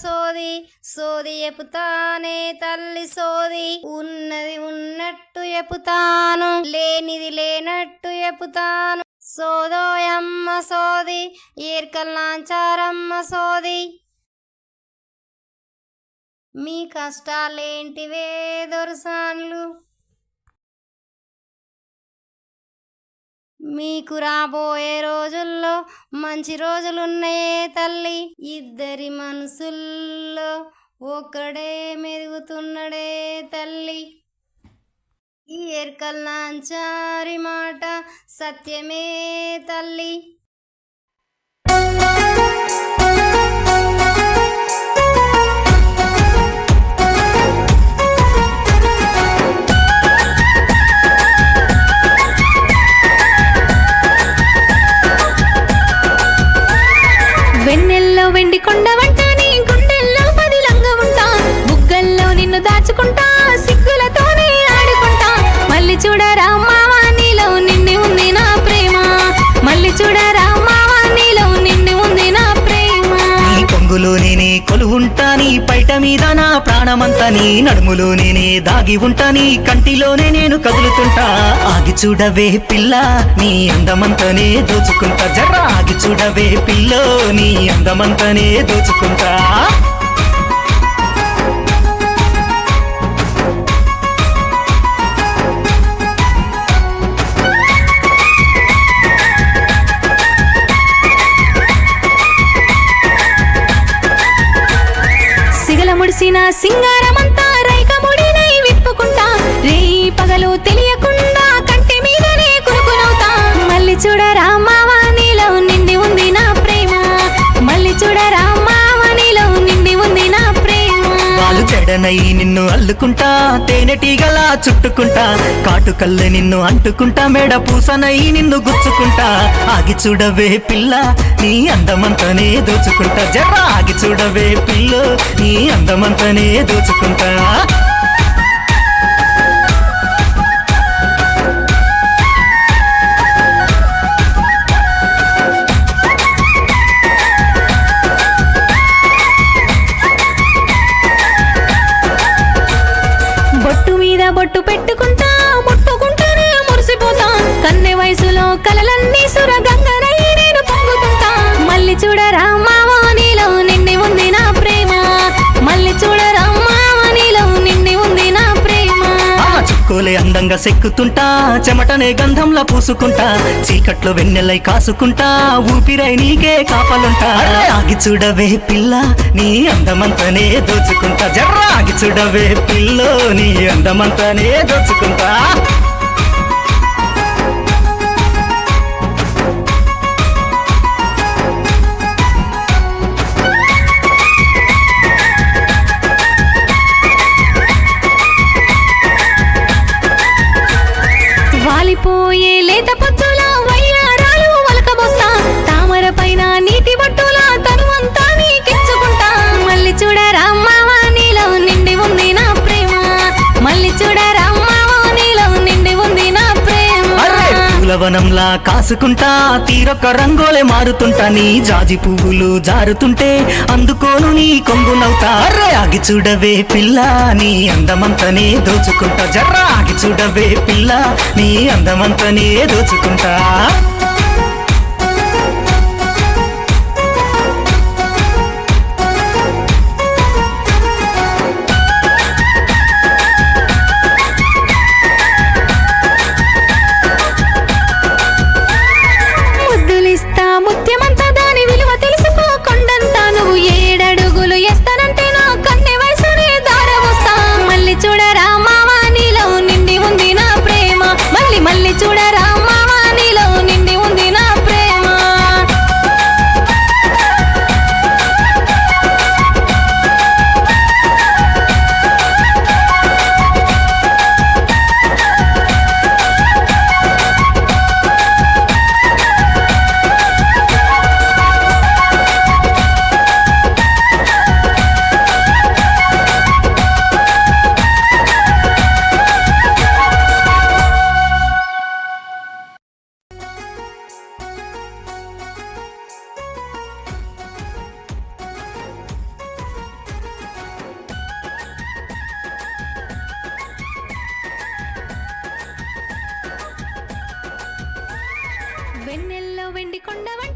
సోది సోది చెపుతానే తల్లి సోది ఉన్నది ఉన్నట్టు చెపుతాను లేనిది లేనట్టు చెపుతాను సోదోయమ్మ సోది ఏర్కల్లాంచారమ్మ సోది మీ కష్టాలేంటివే దొరసాన్లు మీకు రాబోయే రోజుల్లో మంచి రోజులున్నాయే తల్లి ఇద్దరి మనసుల్లో ఒక్కడే మెరుగుతున్నడే తల్లి ఈ ఎర్కల్లాంచారి మాట సత్యమే తల్లి వెన్నెల్లో వెండి కొండ వంట నీ గుండెల్లో పదిలంగా ఉంటా బుగ్గల్లో నిన్ను దాచుకుంటా సిగ్గులతోనే ఆడుకుంటా మళ్ళీ చూడరా మావా నీలో నిండి ఉంది నా ప్రేమ మళ్ళీ చూడరా మావా నీలో నిండి ఉంది నా ప్రేమ నీ కొంగులో నేనే కొలువుంటా నీ పైట మీద నా ప్రాణమంతా నీ నడుములో నేనే దాగి ఉంటా నీ కంటిలోనే నేను కదులుతుంటా ఆగి చూడవే పిల్ల నీ అందమంతనే దోచుకుంటా జర్ర ఆగి చూడవే పిల్లో నీ అందమంతనే దోచుకుంటా సిగల ముడిసిన సింగారమంతా రైక ముడినై విప్పుకుంటా రేయి పగలు తెలియకుండా కంటి మీదనే కురుకునవుతా మళ్ళీ చూడరా మావా నీలో నిండి ఉంది నా ప్రేమ మళ్ళీ చూడరా మావా నీలో నిండి ఉంది నా ప్రేమ వాళ్ళు చెడనై నిన్ను అల్లుకుంటా తేనెటీగలా చుట్టుకుంటా కాటుకల్లె నిన్ను అంటుకుంటా మెడ పూసనై నిన్ను గుచ్చుకుంటా ఆగి చూడవే పిల్ల నీ అందమంతనే దోచుకుంటా జర్ర ఆగి చూడవే పిల్ల నీ అందమంతనే దోచుకుంటా బొట్టు మీద బొట్టు పెట్టుకుంటా ముట్టుకుంటానే మురిసిపోతా కన్నె వయసులో కలలన్నీ సురగంగనై నేను పొంగుతుంటా మళ్ళీ చూడరా మావా నీలో నిండి ఉంది నా ప్రేమ మళ్ళీ చూడరా మావా నీలో నిండి ఉంది నా ప్రేమ చుక్కోలే అందంగా సెక్కుతుంటా చెమటనే గంధంలా పూసుకుంటా చీకట్లో వెన్నెలై కాసుకుంటా ఊపిరై నీకే కాపలుంటా ఆగి చూడవే పిల్ల నీ అందమంతనే దోచుకుంటా జర్ర ఆగి చూడవే పిల్లో నీ అందమంతనే దోచుకుంటా వాలిపోయే లేత పొత్తుల వయ్యారాలు వలకబోస్తా తామర పైన నీటి బొట్టుల తనువంతా నీకెచ్చుకుంటా మళ్ళీ చూడరా మావా నీలో నిండి ఉంది నా ప్రేమ మళ్ళీ చూడరా మావా నీలో నిండి ఉంది నా ప్రేమ పూలవనంలా కాసుకుంటా తీరొక్క రంగోలే మారుతుంటా నీ జాజి పువ్వులు జారుతుంటే అందుకోను నీ కొంగునవుతా అర్రే ఆగి చూడవే పిల్ల నీ అందమంతనే దోచుకుంటా జర్ర ఆగి చూడవే పిల్ల నీ అందమంతనే దోచుకుంటా ముద్దులిస్తా ముత్యమంతా దాని విలువ తెలుసుకో కొండంతా నువ్వు 7 అడుగులు ఎస్తానంటే నా కన్నె వయసునే దారవస్తా మళ్ళీ చూడరా మావా నీలో నిండి ఉంది నా ప్రేమ మళ్ళీ చూడరా మావా నీలో నిండి వెన్నెల్లో వెండి కొండ వంటి